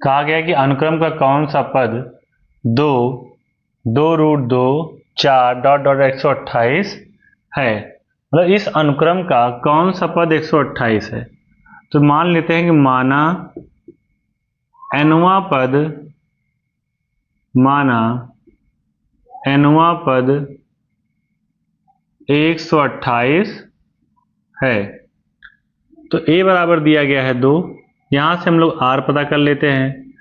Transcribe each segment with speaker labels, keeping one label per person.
Speaker 1: कहा गया है कि अनुक्रम का कौन सा पद 2 2√2 4 डॉट डॉट 128 है। मतलब इस अनुक्रम का कौन सा पद 128 है। तो मान लेते हैं कि माना nवां पद 128 है। तो a बराबर दिया गया है 2। यहाँ से हम लोग r पता कर लेते हैं।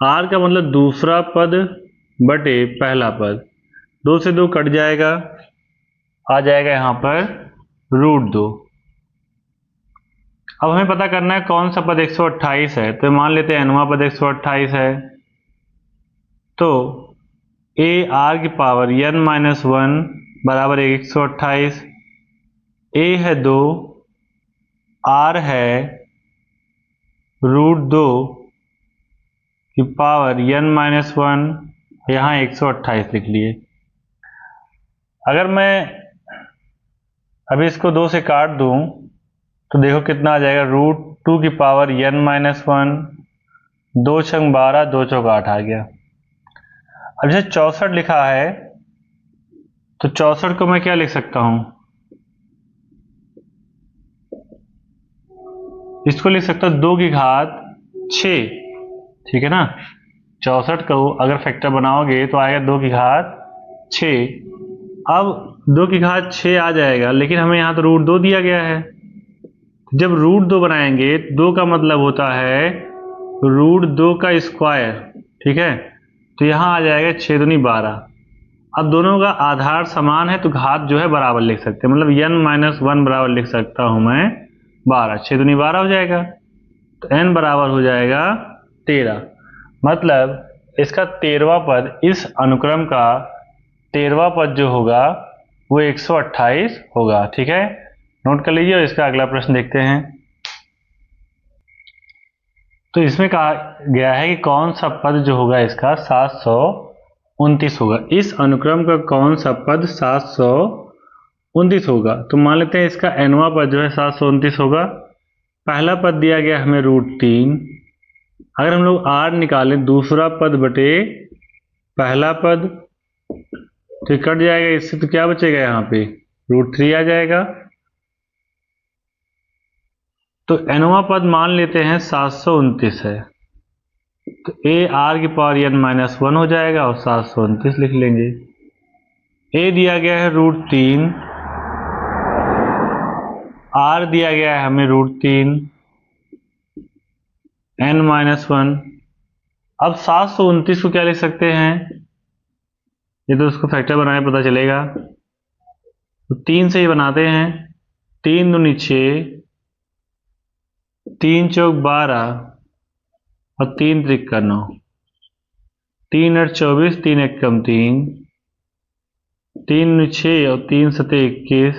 Speaker 1: r का मतलब दूसरा पद बटे पहला पद। 2 से 2 कट जाएगा, आ जाएगा यहाँ पर √2। अब हमें पता करना है कौन सा पद 128 है। तो मान लेते हैं nवां पद 128 है। तो a r की पावर n-1 बराबर 128। a है 2, r है √2 की पावर n-1, यहाँ 128 लिख लिए। अगर मैं अभी इसको 2 से काट दूं तो देखो कितना आ जाएगा, √2 की पावर n-1, 2 छंग 12, 2 चौक 8 आ गया। अब जैसे 64 लिखा है तो 64 को मैं क्या लिख सकता हूं, इसको लिख सकता हूं 2 की घात 6। ठीक है ना। 64 को अगर फैक्टर बनाओगे तो आएगा 2 की घात 6। अब 2 की घात 6 आ जाएगा, लेकिन हमें यहाँ तो √2 दिया गया है। जब √2 बनाएंगे 2 का मतलब होता है √2 का स्क्वायर। ठीक है। तो यहाँ आ जाएगा 6 दूनी 12। अब दोनों का आधार समान है तो घात जो है बराबर लिख सकते हैं। मतलब n-1 बराबर लिख सकता हूं मैं 12। 6 दूनी 12 हो जाएगा। तो n बराबर हो जाएगा 13। मतलब इसका 13वां पद, इस अनुक्रम का 13वां पद जो होगा वो 128 होगा। ठीक है, नोट कर लीजिए। और इसका अगला प्रश्न देखते हैं। तो इसमें कहा गया है कि कौन सा पद जो होगा इसका 729 होगा। इस अनुक्रम का कौन सा पद 729 होगा। तो मान लेते हैं इसका nवां पद जो है 729 होगा। पहला पद दिया गया हमें √3। अगर हम लोग r निकालें दूसरा पद बटे पहला पद तो कट जाएगा, इससे तो क्या बचेगा, यहाँ पे √3 आ जाएगा। तो nवां पद मान लेते हैं 729 है। तो a r की पावर n-1 हो जाएगा और 729 लिख लेंगे। a दिया गया है √3, r दिया गया है हमें √3, n-1। अब 729 को क्या लिख सकते हैं, ये तो उसको फैक्टर बनाने पता चलेगा। तो 3 से ही बनाते हैं। 3 दूनी 6, 3 चौक 12 और 3 त्रिक 9, 3 8 24, 3 1 कम 3, 3 6 और 3 7 21,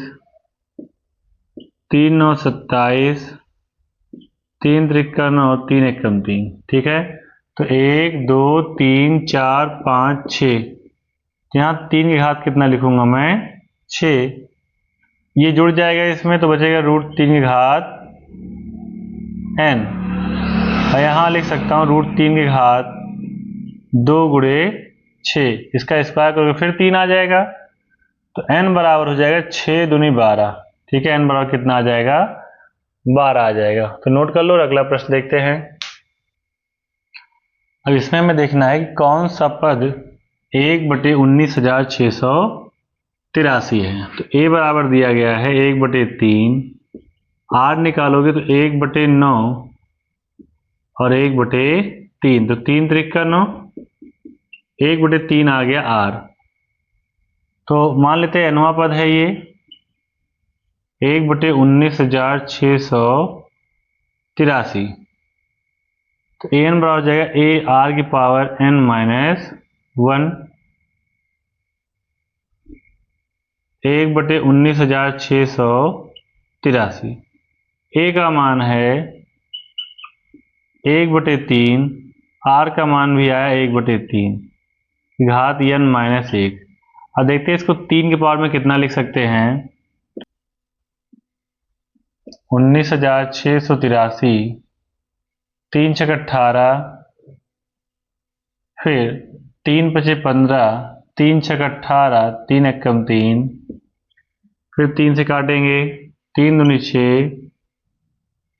Speaker 1: 3 9 27, 3 त्रिक 9 और 3 1 कम 3। ठीक है। तो 1 2 3 4 5 6, यहाँ 3 की घात कितना लिखूंगा मैं, 6। ये जुड़ जाएगा इसमें तो बचेगा √3 की घात n। और यहाँ लिख सकता हूँ √3 की घात 2 गुणे 6, इसका स्क्वायर करके फिर 3 आ जाएगा। तो n बराबर हो जाएगा 6 दूनी 12। ठीक है, n बराबर कितना आ जाएगा, 12 आ जाएगा। तो नोट कर लो और अगला प्रश्न देखते हैं। अब इसमें हमें देखना है कि कौन सा पद 1/19,683 है। तो a बराबर दिया गया है 1/3। r निकालोगे तो 1/9 और 1/3। तो 3 त्रिक 9, 1/3 आ गया r। तो मान लेते हैं nवां पद है ये 1/19,683। तो an बराबर हो जाएगा a r की पावर n-1, 1/19,683। a का मान है 1/3, r का मान भी आया 1/3, घात n-1। अब देखते हैं इसको 3 के पावर में कितना लिख सकते हैं। 19,683, 3 छक 18, फिर 3 पचे 15, 3 छक 18, 3 एकम 3, फिर 3 से काटेंगे, 3 दूनी 6,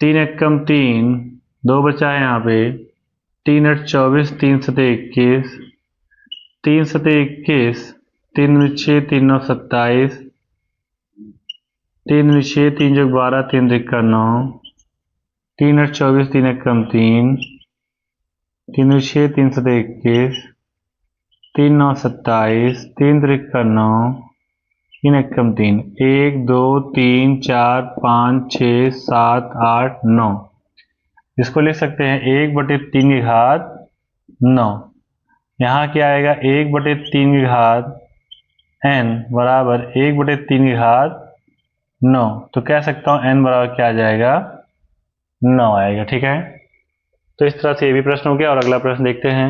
Speaker 1: 3 एकम 3, 2 बचा है यहाँ पे, 3 8 24, 3 सते 21, 3 सते 21, 3 दूनी 6, 3 9 27, 3 दूनी 6, 3 जोग 12, 3 तिक्का 9, 3 8 24, 3 एकम 3, 3 दूनी 6, 3 सते 21, 3 9 27, 3 तिक्का 9, 3 एकम 3, 1 2 3 4 5 6 7 8 9। इसको लिख सकते हैं 1/3 की घात 9। यहाँ क्या आएगा, 1/3 की घात n बराबर 1/3 की घात 9। तो कह सकता हूँ n बराबर क्या आ जाएगा, 9 आएगा। ठीक है, तो इस तरह से ये भी प्रश्न हो गया। और अगला प्रश्न देखते हैं।